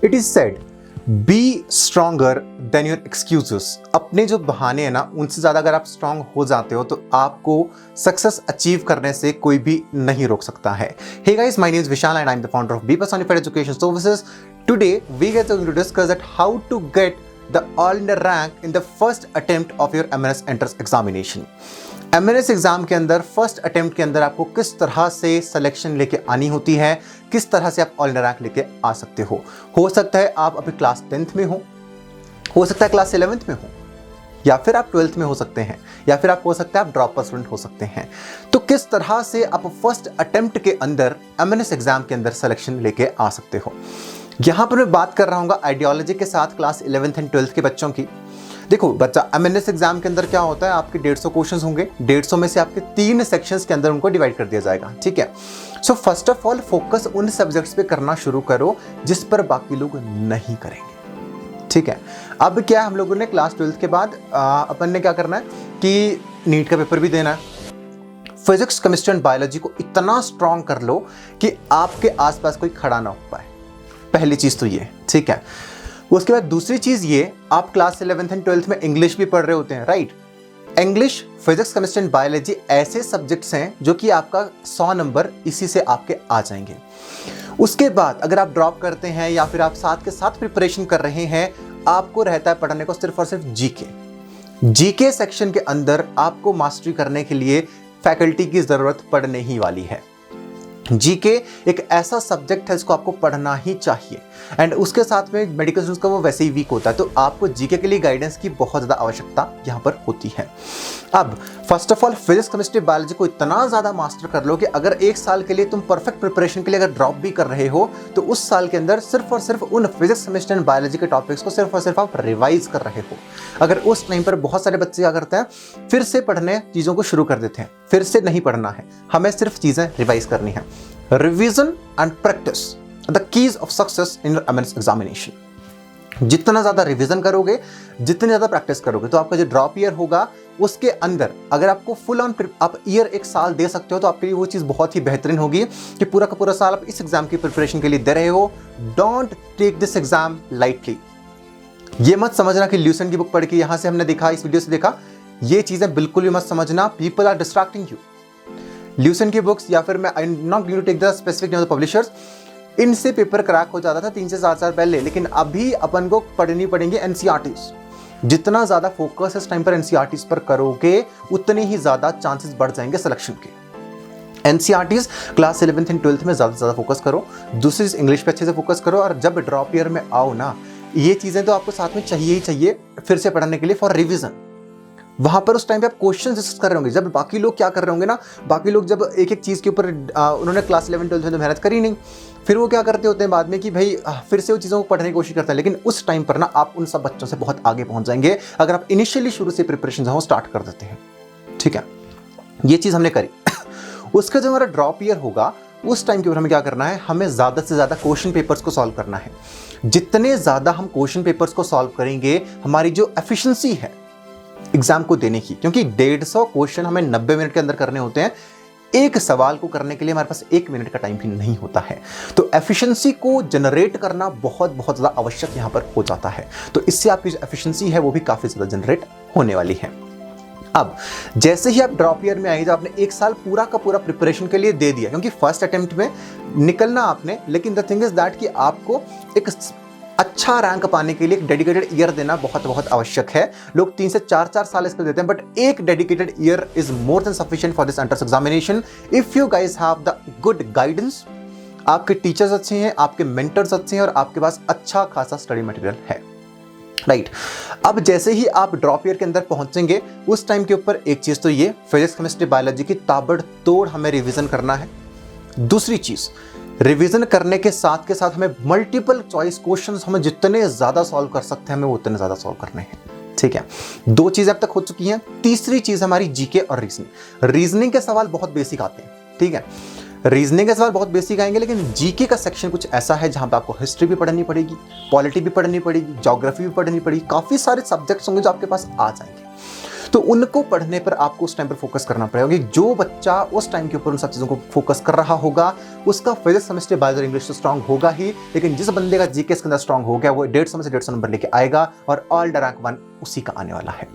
It is said B stronger than your excuses. अपने जो बहाने हैं ना, उनसे ज़्यादा अगर आप स्ट्रांग हो जाते हो तो आपको सक्सेस अचीव करने से कोई भी नहीं रोक सकता है। Hey guys, my name is Vishal and I am the founder of B personified education services. Today we are going to discuss that how to get the all India rank in the first attempt of your MNS Entrance examination। MNS exam के अंदर first attempt के अंदर आपको किस तरह से selection लेके आनी होती है, किस तरह से आप ऑल इंडिया रैंक लेके आ सकते हो सकता है आप अभी क्लास 10th में हो सकता है क्लास 11th में हो, या फिर आप 12th में हो सकते हैं, या फिर आप हो सकता है आप ड्रॉप स्टूडेंट हो सकते हैं। तो किस तरह से आप फर्स्ट अटेम्प्ट के अंदर MNS एग्जाम के अंदर सिलेक्शन लेके आ सकते हो। यहां पर मैं बात कर रहा हूँ आइडियोलॉजी के साथ क्लास 11th एंड 12th के बच्चों की। देखो बच्चा, MNS एग्जाम के अंदर क्या होता है, आपके 150 क्वेश्चंस होंगे, 150 में से आपके 3 सेक्शंस के अंदर उनको डिवाइड कर दिया जाएगा, ठीक है। So first of all focus उन सब्जेक्ट्स पे करना शुरू करो जिस पर बाकी लोग नहीं करेंगे, ठीक है। अब क्या हम लोगों ने क्लास 12th के बाद अपन ने क्या करना है कि नीट का पेपर भी देना है। फिजिक्स, केमिस्ट्री एंड बायोलॉजी को इतना स्ट्रांग कर लो कि आपके आसपास कोई खड़ा ना हो पाए, पहली चीज तो ये, ठीक है। उसके बाद दूसरी चीज ये, आप क्लास 11th एंड 12th में इंग्लिश भी पढ़ रहे होते हैं, right. English, physics, chemistry and biology ऐसे सब्जेक्ट्स हैं जो कि आपका 100 नंबर इसी से आपके आ जाएंगे। उसके बाद अगर आप ड्रॉप करते हैं या फिर आप साथ के साथ प्रिपरेशन कर रहे हैं, आपको रहता है पढ़ने को सिर्फ और सिर्फ जीके सेक्शन के अंदर आपको मास्टरी करने के लिए फैकल्टी की जरूरत पड़ने ही वाली है। जीके एक ऐसा सब्जेक्ट है जिसको आपको पढ़ना ही चाहिए, एंड उसके साथ में मेडिकल स्टूडेंट्स का वो वैसे ही वीक होता है, तो आपको जीके के लिए गाइडेंस की बहुत ज़्यादा आवश्यकता यहाँ पर होती है। अब first of all physics, chemistry, biology को इतना ज़्यादा मास्टर कर लो कि अगर 1 साल के लिए तुम परफेक्ट प्रिपरेशन के लिए अगर ड्रॉप भी कर रहे हो तो उस साल के अंदर सिर्फ और सिर्फ उन फिजिक्स, केमिस्ट्री एंड बायोलॉजी के टॉपिक्स को सिर्फ और सिर्फ आप रिवाइज कर रहे हो। अगर उस टाइम पर बहुत सारे बच्चे क्या करते हैं, फिर से पढ़ने चीज़ों को शुरू कर देते हैं, फिर से नहीं पढ़ना है, हमें सिर्फ चीज़ें रिवाइज करनी है। Revision and practice the keys of success in your MNS examination. जितना ज्यादा रिवीजन करोगे, जितनी ज्यादा प्रैक्टिस करोगे, तो आपका जो ड्रॉप ईयर होगा उसके अंदर अगर आपको फुल ऑन आप ईयर 1 साल दे सकते हो तो आपके लिए वो चीज़ बहुत ही बेहतरीन होगी कि पूरा का पूरा साल आप इस एग्जाम की प्रिपरेशन के लिए दे रहे हो। Don't take this exam lightly. ये मत समझना कि ल्यूसेंट की बुक पढ़ के यहाँ से हमने देखा, इस वीडियो से देखा, ये चीज़ें बिल्कुल भी मत समझना। People are distracting you. Lucent की बुक्स या फिर मैं I am not going to take the specific name of the publishers, इनसे पेपर क्रैक हो जाता था 3 से 4 साल पहले, लेकिन अभी अपन को पढ़नी पड़ेंगे NCERTs। जितना ज़्यादा फोकस इस टाइम पर NCERTs पर करोगे उतने ही ज़्यादा चांसेस बढ़ जाएंगे सिलेक्शन के। NCERTs class 11th and 12th में ज़्यादा से ज़्यादा फोकस करो, दूसरी इंग्लिश पे अच्छे से फोकस करो, और जब ड्रॉप ईयर में आओ ना, ये चीज़ें तो आपको साथ में चाहिए ही चाहिए फिर से पढ़ने के लिए फॉर रिविजन। वहां पर उस टाइम पे आप क्वेश्चन डिस्कस कर रहे होंगे, जब बाकी लोग क्या कर रहे होंगे ना, बाकी लोग जब एक एक चीज़ के ऊपर उन्होंने क्लास 11 12 में तो मेहनत करी नहीं, फिर वो क्या करते होते हैं बाद में कि भाई फिर से वो चीज़ों को पढ़ने की कोशिश करते हैं। लेकिन उस टाइम पर ना आप उन सब बच्चों से बहुत आगे पहुंच जाएंगे अगर आप इनिशियली शुरू से प्रिपरेशन जो स्टार्ट कर देते हैं, ठीक है। ये चीज़ हमने करी। उसका जो हमारा ड्रॉप ईयर होगा उस टाइम के ऊपर हमें क्या करना है, हमें ज़्यादा से ज़्यादा क्वेश्चन पेपर्स को सॉल्व करना है। जितने ज़्यादा हम क्वेश्चन पेपर्स को सॉल्व करेंगे, हमारी जो एफिशिएंसी है एग्जाम को देने की, क्योंकि 150 क्वेश्चन हमें 90 मिनट के अंदर करने होते हैं, एक सवाल को करने के लिए हमारे पास 1 मिनट का टाइम भी नहीं होता है, तो एफिशिएंसी को जनरेट करना बहुत बहुत ज़्यादा आवश्यक यहाँ पर हो जाता है। तो इससे आपकी जो एफिशिएंसी है वो भी काफ़ी ज़्यादा जनरेट होने वाली है। अब जैसे ही आप ड्रॉप ईयर में आए, जब आपने 1 साल पूरा का पूरा प्रिपरेशन के लिए दे दिया, क्योंकि फर्स्ट अटेम्प्ट में निकलना आपने, लेकिन द थिंग इज दैट कि आपको एक अच्छा रैंक पाने के लिए एक डेडिकेटेड ईयर देना बहुत बहुत आवश्यक है। लोग 3 से 4 साल इसको देते हैं, बट एक dedicated year is more than sufficient for this entrance examination if you guys have the good guidance. आपके टीचर्स अच्छे हैं, आपके मेंटर्स अच्छे हैं, और आपके पास अच्छा खासा स्टडी मटेरियल है, राइट। अब जैसे ही आप ड्रॉप ईयर के अंदर पहुंचेंगे, उस टाइम के ऊपर एक चीज तो ये फिजिक्स, केमिस्ट्री, बायोलॉजी की ताबड़तोड़ हमें रिवीजन करना है। दूसरी चीज, रिवीजन करने के साथ हमें मल्टीपल चॉइस क्वेश्चंस हमें जितने ज्यादा सॉल्व कर सकते हैं हमें उतने ज्यादा सॉल्व करने हैं, ठीक है। 2 चीजें अब तक हो चुकी हैं। तीसरी चीज हमारी जीके और रीजनिंग। रीजनिंग के सवाल बहुत बेसिक आते हैं, ठीक है। रीजनिंग के सवाल बहुत बेसिक आएंगे, लेकिन जीके का सेक्शन कुछ ऐसा है जहां पे आपको हिस्ट्री भी पढ़नी पड़ेगी, पॉलिटी भी पढ़नी पड़ेगी, ज्योग्राफी भी पढ़नी पड़ेगी, काफी सारे सब्जेक्ट्स होंगे जो आपके पास आ जाएंगे। तो उनको पढ़ने पर आपको उस टाइम पर फोकस करना पड़ेगा। जो बच्चा उस टाइम के ऊपर उन सब चीज़ों को फोकस कर रहा होगा उसका फिजिक्स, केमिस्ट्री, बायो और इंग्लिश तो स्ट्रांग होगा ही, लेकिन जिस बंदे का जीके के अंदर स्ट्रांग हो गया वो 150 में से 150 नंबर लेके आएगा और ऑल द रैंक 1 उसी का आने वाला है।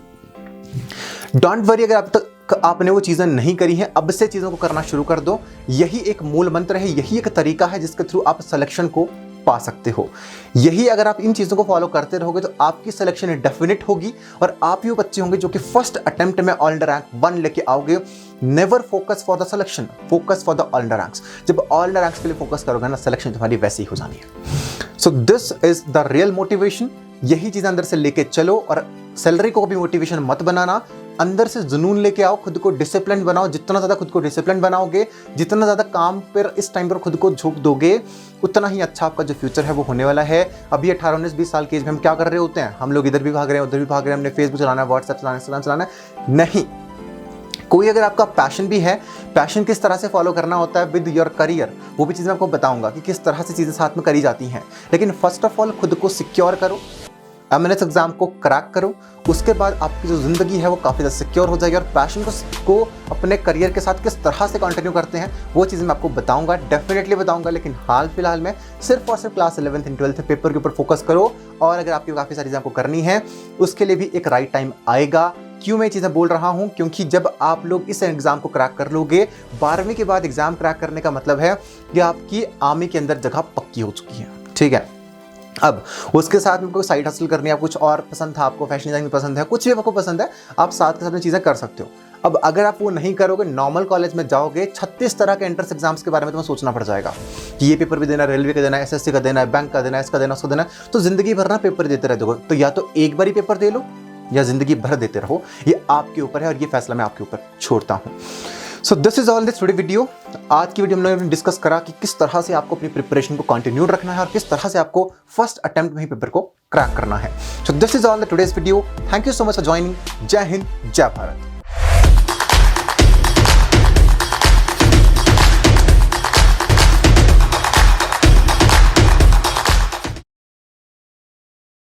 डोंट वरी, अगर अब तक आपने वो चीज़ें नहीं करी हैं, अब से चीज़ों को करना शुरू कर दो। यही एक मूल मंत्र है, यही एक तरीका है जिसके थ्रू आप सिलेक्शन को पा सकते हो। यही अगर आप इन चीज़ों को फॉलो करते रहोगे तो आपकी सिलेक्शन डेफिनेट होगी और आप ही बच्चे होंगे जो कि फर्स्ट अटेम्प्ट में ऑल इंडिया रैंक 1 लेके आओगे। Never focus for the selection, focus for the all India ranks. जब ऑल इंडिया रैंक्स के लिए फोकस करोगे ना, सिलेक्शन तुम्हारी वैसी ही हो जानी है। So this is the real motivation. यही चीज़ अंदर से लेके चलो और सैलरी को भी मोटिवेशन मत बनाना। अंदर से जुनून लेके आओ, खुद को डिसिप्लिन बनाओ। जितना ज़्यादा खुद को डिसिप्लिन बनाओगे, जितना ज़्यादा काम पर इस टाइम पर खुद को झोंक दोगे, उतना ही अच्छा आपका जो फ्यूचर है वो होने वाला है। अभी 18, 19, 20 साल की एज में हम क्या कर रहे होते हैं? हम लोग इधर भी भाग रहे हैं, उधर भी भाग रहे हैं, हमने फेसबुक चलाना है, व्हाट्सएप चलाना है, इंस्टाग्राम चलाना है। नहीं, कोई अगर आपका पैशन भी है, पैशन किस तरह से फॉलो करना होता है विद योर करियर, वो भी चीज़ें मैं आपको बताऊंगा कि किस तरह से चीज़ें साथ में करी जाती हैं। लेकिन फर्स्ट ऑफ ऑल खुद को सिक्योर करो, एमएनएस एग्जाम को क्रैक करो, उसके बाद आपकी जो ज़िंदगी है वो काफ़ी ज़्यादा सिक्योर हो जाएगी। और पैशन को अपने करियर के साथ किस तरह से कंटिन्यू करते हैं वो चीज़ें मैं आपको बताऊंगा, डेफिनेटली बताऊंगा। लेकिन हाल फिलहाल में सिर्फ और सिर्फ class 11th and 12th paper के ऊपर फोकस करो। और अगर आपकी काफ़ी सारी चीज़ें आपको करनी है उसके लिए भी एक राइट टाइम आएगा। क्यों मैं ये चीज़ें बोल रहा हूँ? क्योंकि जब आप लोग इस एग्ज़ाम को क्रैक कर लोगे, 12वीं के बाद एग्ज़ाम क्रैक करने का मतलब है कि आपकी आर्मी के अंदर जगह पक्की हो चुकी है। ठीक है, अब उसके साथ में कोई साइड हासिल करनी है, कुछ और पसंद था आपको, फैशन डिजाइनिंग पसंद है, कुछ भी आपको पसंद है, आप साथ के साथ में चीज़ें कर सकते हो। अब अगर आप वो नहीं करोगे, नॉर्मल कॉलेज में जाओगे, 36 तरह के एंट्रेंस एग्जाम्स के बारे में तुम्हें सोचना पड़ जाएगा कि ये पेपर भी देना है, रेलवे का देना है, एसएससी का देना है, बैंक का देना है, इसका देना, उसका देना है। तो जिंदगी भर ना पेपर देते रहते। तो या तो एक बार ही पेपर दे लो या जिंदगी भर देते रहो, ये आपके ऊपर है और ये फैसला मैं आपके ऊपर छोड़ता हूँ। So this is all this today video. आज की वीडियो में हमने डिस्कस करा कि किस तरह से आपको अपनी प्रिपरेशन को कंटिन्यू रखना है और किस तरह से आपको फर्स्ट अटेम्प्ट में ही पेपर को क्रैक करना है। So this is all the today's video. Thank you so much for joining. जय हिंद, जय भारत।